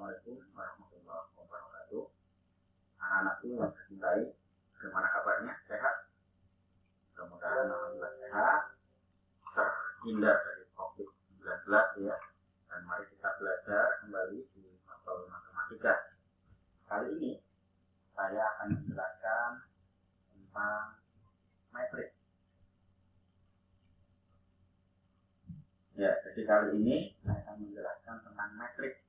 Assalamualaikum warahmatullahi wabarakatuh. Anak-anakku yang saya cintai, bagaimana kabarnya? Sehat? Mudah-mudahan alhamdulillah sehat, terhindar dari COVID-19 ya. Dan mari kita belajar kembali di matematika. Kali ini saya akan menjelaskan tentang metrik. Ya, jadi kali ini saya akan menjelaskan tentang metrik.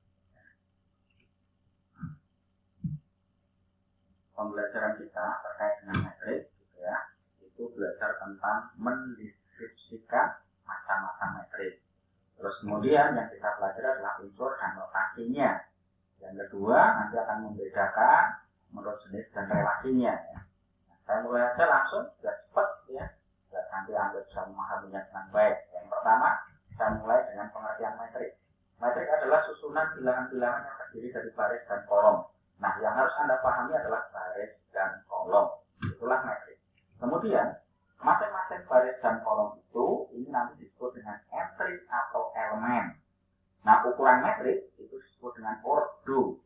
Pembelajaran kita terkait dengan metrik, gitu ya, itu belajar tentang mendeskripsikan macam-macam metrik. Terus kemudian yang kita pelajari adalah unsur dan notasinya. Yang kedua nanti akan membedakan menurut jenis dan relasinya. Ya. Nah, saya mulai aja langsung, biar cepat ya, biar nanti Anda bisa memahaminya dengan baik. Yang pertama, saya mulai dengan pengertian metrik. Metrik adalah susunan bilangan-bilangan yang terdiri dari baris dan kolom. Nah, yang harus Anda pahami adalah baris dan kolom. Itulah metrik. Kemudian, masing-masing baris dan kolom itu, ini nanti disebut dengan entry atau elemen. Nah, ukuran metrik itu disebut dengan ordo.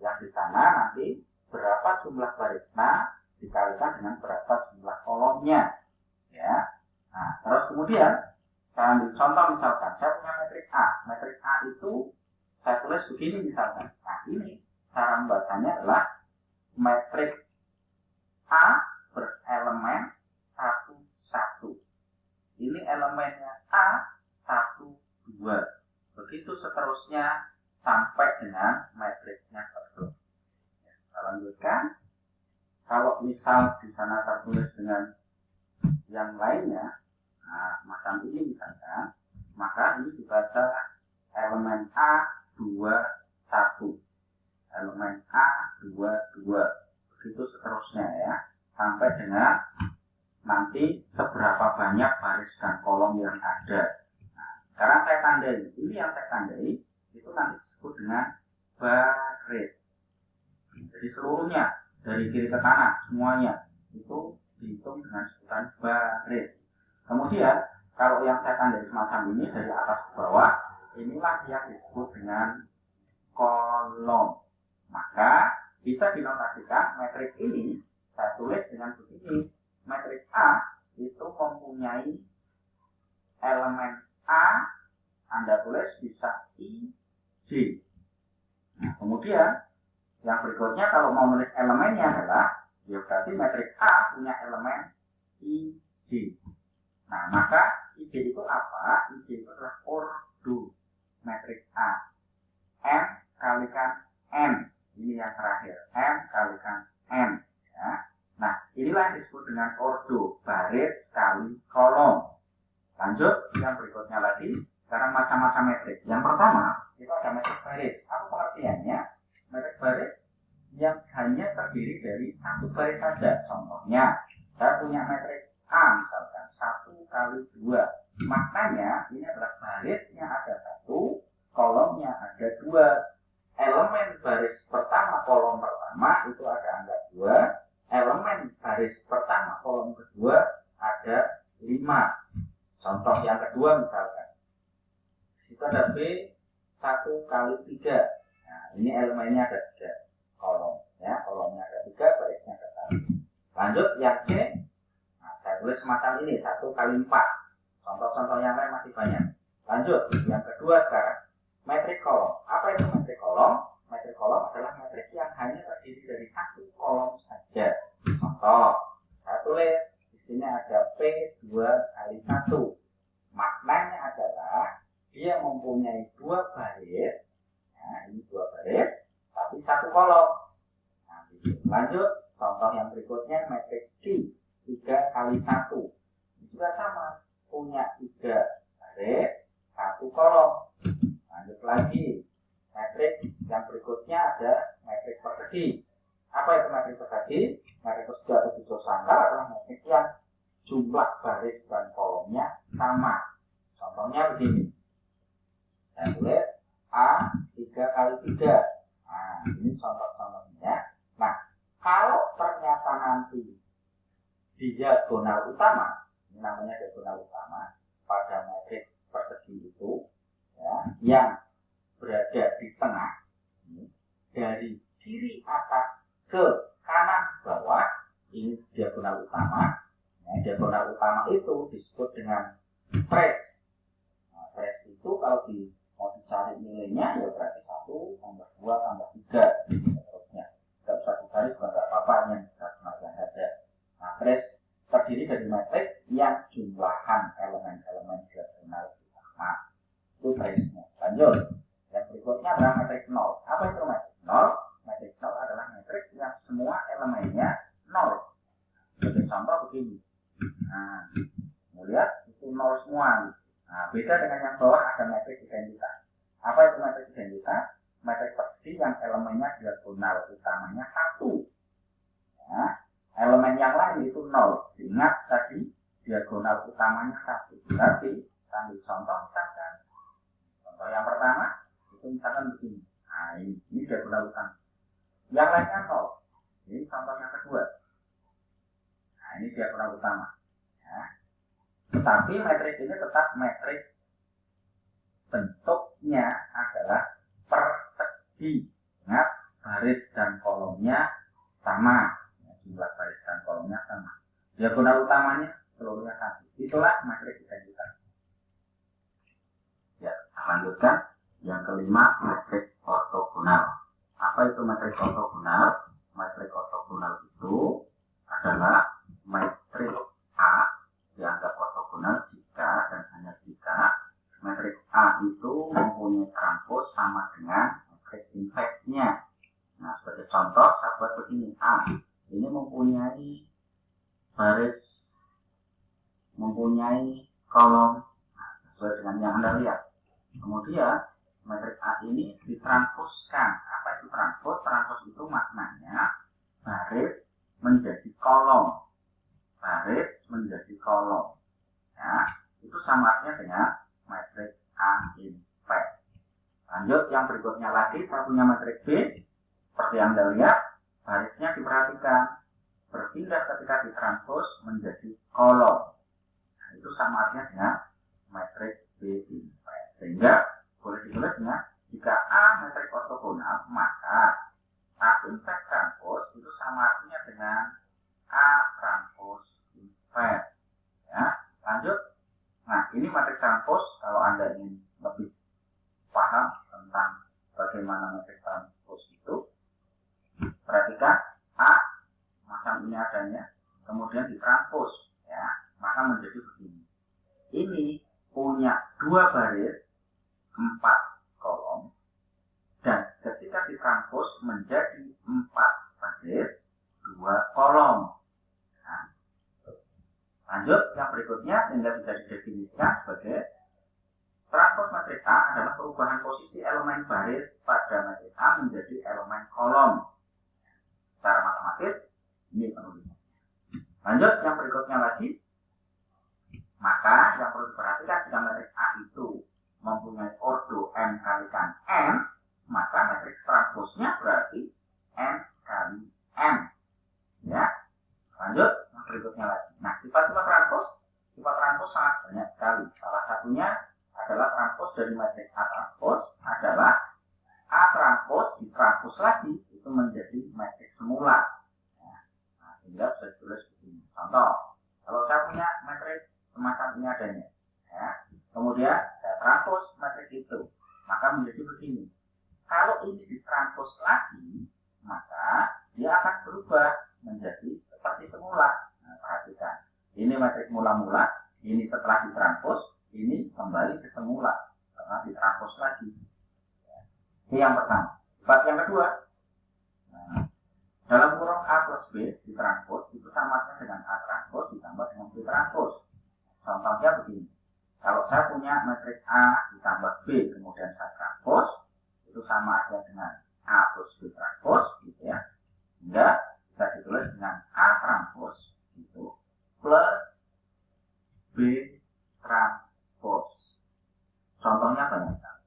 Yang di sana nanti berapa jumlah barisnya dikalikan dengan berapa jumlah kolomnya. Ya. Nah, terus kemudian, saya ambil contoh misalkan, saya punya metrik A. Metrik A itu saya tulis begini misalkan. Nah, ini cara membacanya adalah metrik A berelemen 1, 1. Ini elemennya A, 1, 2. Begitu seterusnya sampai dengan metriknya tersebut. Kita lanjutkan. Kalau misal di sana tertulis dengan yang lainnya, nah, macam ini misalkan, maka ini dibaca elemen A, 2, 1. Elemen A, 2, 2. Begitu seterusnya ya. Sampai dengan nanti seberapa banyak baris dan kolom yang ada. Nah, sekarang saya tandai. Ini yang saya tandai, itu nanti disebut dengan baris. Jadi seluruhnya, dari kiri ke kanan, semuanya, itu dihitung dengan sebutan baris. Kemudian, kalau yang saya tandai semacam ini, dari atas ke bawah, inilah yang disebut dengan kolom. Maka bisa dinotasikan metrik ini saya tulis dengan begini. Metrik A itu mempunyai elemen A, Anda tulis bisa I, J. Nah, kemudian yang berikutnya kalau mau menulis elemennya adalah, ya berarti metrik A punya elemen I, J. Nah, maka IJ itu apa? IJ itu adalah ordo metrik A. M kalikan N. Ini yang terakhir, M kalikan N. Ya. Nah, inilah yang disebut dengan ordo, baris kali kolom. Lanjut, yang berikutnya lagi, sekarang macam-macam metrik. Yang pertama, itu ada metrik baris. Apa pengertiannya? Metrik baris yang hanya terdiri dari satu baris saja. Contohnya, saya punya metrik A misalkan, 1 kali 2. Maknanya, ini adalah barisnya ada 1, kolomnya ada 2. Elemen baris pertama, kolom pertama itu ada angka 2. Elemen baris pertama, kolom kedua ada 5. Contoh yang kedua misalkan. Itu ada B 1 kali 3. Nah, ini elemennya ada 3. Kolom. Ya, kolomnya ada 3, barisnya ada 1. Lanjut yang C. Nah, saya tulis semacam ini, 1 kali 4. Contoh-contoh yang lain masih banyak. Lanjut, yang kedua sekarang. Metrik kolom. Apa itu metrik kolom? Metrik kolom adalah metrik yang hanya terdiri dari satu kolom saja. Contoh, saya tulis di sini ada P2 kali 1. Maknanya adalah dia mempunyai 2 baris. Nah, ini 2 baris, tapi 1 kolom. Nah, lanjut, contoh yang berikutnya metrik Q 3 kali 1. Ini juga sama, punya 3 baris, 1 kolom. Lanjut lagi, metrik yang berikutnya ada metrik persegi. Apa itu metrik persegi? Metrik persegi atau tujuh sangkal adalah metrik yang jumlah baris dan kolomnya sama. Contohnya begini. Saya tulis A 3 kali 3. Nah, ini contoh-contohnya. Nah, kalau ternyata nanti di diagonal utama, ini namanya diagonal utama, pada metrik persegi itu, ya, yang berada di tengah, utama itu disebut dengan trace. Nah, trace itu kalau mau dicari nilainya ya berarti 1 tambah 2 tambah 3 seterusnya. Tidak usah dicari juga nggak apa-apa, yang kita gunakan saja. Nah, trace terdiri dari metrik yang jumlahan elemen-elemen diagonal utama. Itu trace-nya. Lanjut. Yang berikutnya adalah metrik 0. Apa itu metrik 0? Metrik 0 adalah metrik yang semua elemennya 0. Sebagai contoh begini. Nah, kemudian itu 0 semua. Nah, beda dengan yang bawah ada metrik identitas. Apa itu metrik identitas? Metrik persegi yang elemennya diagonal utamanya 1. Ya, elemen yang lain itu 0. Ingat tadi diagonal utamanya 1. Berarti ambil contoh misalkan. Contoh yang pertama itu misalkan begini. Nah, ini diagonal utama. Yang lainnya 0. Ini contoh yang kedua. Nah, ini diagonal utama. Ya. Tetapi metrik ini tetap metrik bentuknya adalah persegi. Ingat, baris dan kolomnya sama. Jumlah baris dan kolomnya sama. Diagonal utamanya seluruhnya 1. Itulah metrik identitas. Ya, lanjutkan. Yang kelima, metrik ortogonal. Apa itu metrik ortogonal? Metrik ortogonal itu adalah metrik A dianggap ortogonal jika dan hanya jika metrik A itu mempunyai transpos sama dengan metrik inversnya. Nah, sebagai contoh, saya buat begini. A ini mempunyai baris, mempunyai kolom, sesuai dengan yang Anda lihat. Kemudian metrik A ini ditranspozkan. Apa itu transpos? Transpos itu maknanya baris menjadi kolom. Baris menjadi kolom. Ya, itu sama artinya dengan metrik A invers. Lanjut, yang berikutnya lagi, saya punya metrik B. Seperti yang Anda lihat, barisnya diperhatikan. Berpindah ketika ditranspos menjadi kolom. Nah, itu sama artinya dengan metrik B invers. Sehingga boleh ditulis dengan jika A metrik ortogonal, maka A invers transpos itu sama artinya dengan A transpos invers. Ya, lanjut. Nah, ini metrik transpos. Kalau Anda ingin lebih paham tentang bagaimana metrik transpos itu, perhatikan A semacam ini adanya, kemudian ditranspos, ya, maka menjadi begini. Ini punya 2 baris, 4 kolom, dan ketika ditranspos menjadi 4 baris, 2 kolom. Nah, lanjut, yang berikutnya sehingga bisa didefinisikan sebagai transpos metrik A adalah perubahan posisi elemen baris pada metrik A menjadi elemen kolom. Secara matematis, ini penulisan. Lanjut, yang berikutnya lagi, maka yang perlu diperhatikan jika metrik A itu mempunyai ordo n kalikan n, maka metrik transposnya berarti n kali n. Ya, lanjut, yang berikutnya lagi. Nah, sifat-sifat transpos sangat banyak sekali. Salah satunya adalah transpos dari metrik A transpos adalah A transpos ditranspos lagi itu menjadi metrik semula. Nah, sehingga bisa ditulis begini. Contoh, kalau saya punya metrik semacam ini adanya, ya, kemudian saya transpos metrik itu, maka menjadi begini. Kalau ini ditranspos lagi, maka dia akan berubah menjadi seperti semula. Nah, perhatikan, ini metrik mula-mula, ini setelah ditranspos, ini kembali ke semula karena ditranspos lagi. Ini yang pertama. Sifat yang kedua, nah, dalam kurung A plus B ditranspos itu sama dengan A transpos ditambah dengan B transpos. Contohnya begini, kalau saya punya metrik A ditambah B kemudian saya transpos, itu sama aja dengan A plus B transpos, gitu ya. Hingga bisa ditulis dengan A transpos itu plus B transpos. Contohnya banyak sekali.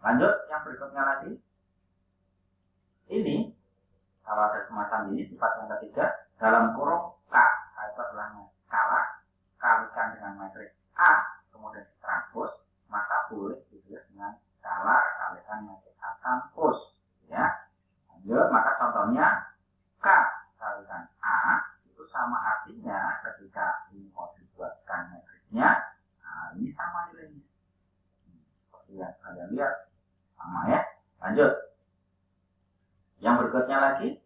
Lanjut, yang berikutnya lagi. Ini, kalau ada semacam ini, sifat yang ketiga, dalam kurung K, itu adalah skala, kalikan dengan metrik A, kemudian ditranspos, maka boleh ditulis dengan skala kalikan metrik A transpos. Ya. Lanjut, maka contohnya K kalikan A, itu sama artinya ketika ini mau dibuat Sama ya. Lanjut. Yang berikutnya lagi,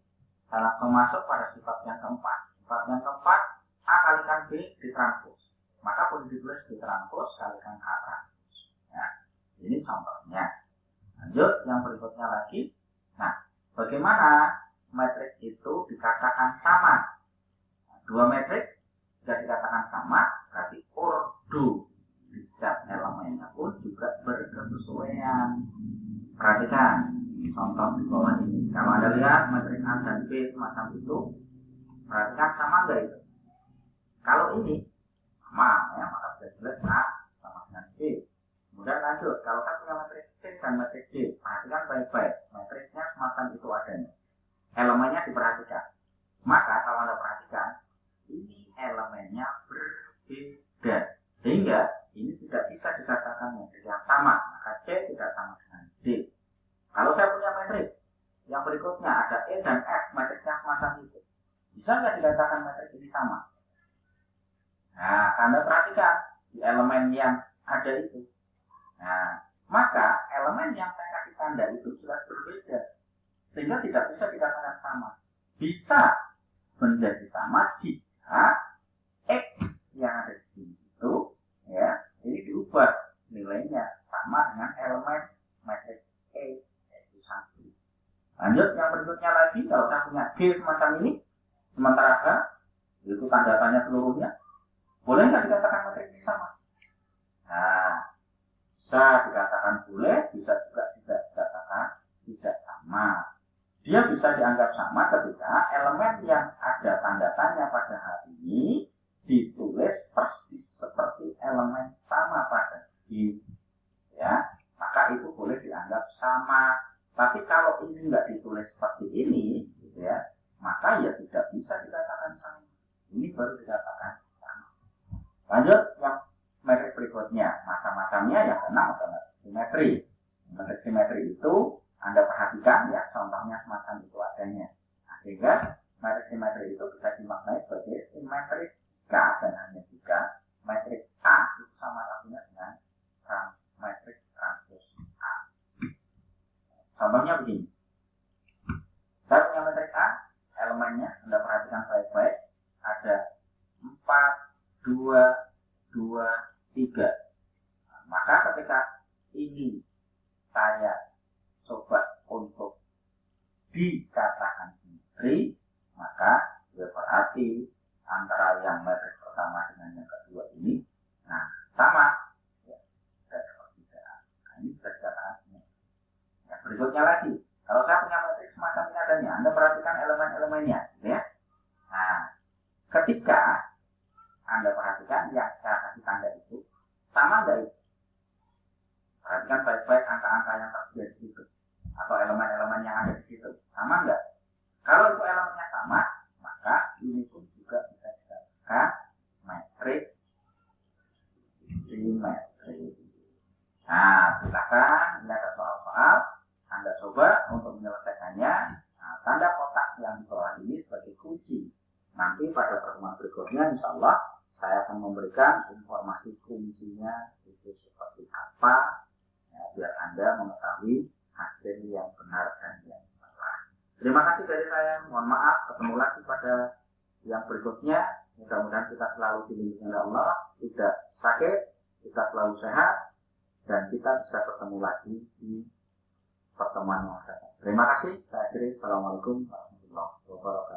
saya langsung masuk pada sifat yang keempat. Sifat yang keempat, A kalikan B ditranspos. Maka boleh ditulis ditranspos kalikan A transpos. Ya, ini contohnya. Lanjut, yang berikutnya lagi. Nah, bagaimana metrik itu dikatakan sama? Nah, dua metrik jika dikatakan sama, berarti ordo di setiap elemennya pun juga berkesesuaian. Perhatikan contoh di bawah ini. Kalau Anda lihat metrik A dan B semacam itu, perhatikan sama enggak itu? Kalau ini sama, ya, maka bisa jelas A sama dengan B. Kemudian lanjut, kalau saya punya metrik C dan metrik D, perhatikan baik-baik. Metriknya semacam itu adanya. Elemennya diperhatikan. Maka kalau Anda perhatikan, ini elemennya berbeda. Sehingga ini tidak bisa dikatakan metrik yang sama. Maka C tidak sama dengan D. Kalau saya punya metrik yang berikutnya ada E dan F, metriknya semacam itu. Bisa nggak dikatakan metrik ini sama? Nah, Anda perhatikan di elemen yang ada itu. Nah, maka elemen yang saya kasih tanda itu jelas berbeda. Sehingga tidak bisa dikatakan sama. Bisa menjadi sama jika X yang ada di sini itu, ya, ini diubah nilainya sama dengan elemen metrik E, yaitu 1. Lanjut, yang berikutnya lagi, kalau saya punya G semacam ini, sementara H, yaitu tanda-tanya seluruhnya, boleh nggak dikatakan metrik ini sama? Nah, bisa dikatakan boleh, bisa juga tidak dikatakan tidak sama. Dia bisa dianggap sama ketika elemen yang ada tanda tanya pada hari ini ditulis persis seperti elemen sama pada G. Ya, maka itu boleh dianggap sama. Tapi kalau ini nggak ditulis seperti ini, gitu ya, maka ya tidak bisa dikatakan sama. Ini baru dikatakan sama. Lanjut, yang metrik berikutnya, macam-macamnya yang keenam adalah simetri. Metrik simetri itu Anda perhatikan ya, contohnya semacam itu adanya. Nah, sehingga metrik simetri itu bisa dimaknai sebagai simetris jika dan hanya jika metrik A itu sama artinya dengan metrik transpos A. Contohnya begini. Saya punya metrik A, elemennya Anda perhatikan baik-baik, ada 4, 2, 2, 3. Nah, maka ketika ini saya coba untuk dikatakan simetri, maka ya berarti antara yang metrik pertama dengan yang kedua ini, nah sama, ya, perbedaan. Nah, ini bisa dikatakan simetri. Yang berikutnya lagi, kalau saya punya metrik semacam ini adanya, Anda perhatikan elemen-elemennya, gitu ya. Nah, ketika Anda perhatikan yang saya kasih tanda itu sama enggak itu? Perhatikan baik-baik angka-angka yang tersedia di situ atau elemen-elemen yang ada di situ, sama enggak? Kalau itu elemennya sama, maka ini pun juga bisa dikatakan metrik simetri. Nah, silakan ini ada soal-soal, Anda coba untuk menyelesaikannya. Nah, tanda kotak yang di bawah ini sebagai kunci. Nanti pada pertemuan berikutnya, insya Allah saya akan memberikan informasi kuncinya itu seperti apa, ya, biar Anda mengetahui hasil yang benar dan yang salah. Terima kasih dari saya. Mohon maaf, ketemu lagi pada yang berikutnya. Mudah-mudahan kita selalu dilindungi oleh Allah, tidak sakit, kita selalu sehat, dan kita bisa bertemu lagi di pertemuan yang akan datang. Terima kasih. Saya akhiri. Assalamualaikum warahmatullahi wabarakatuh.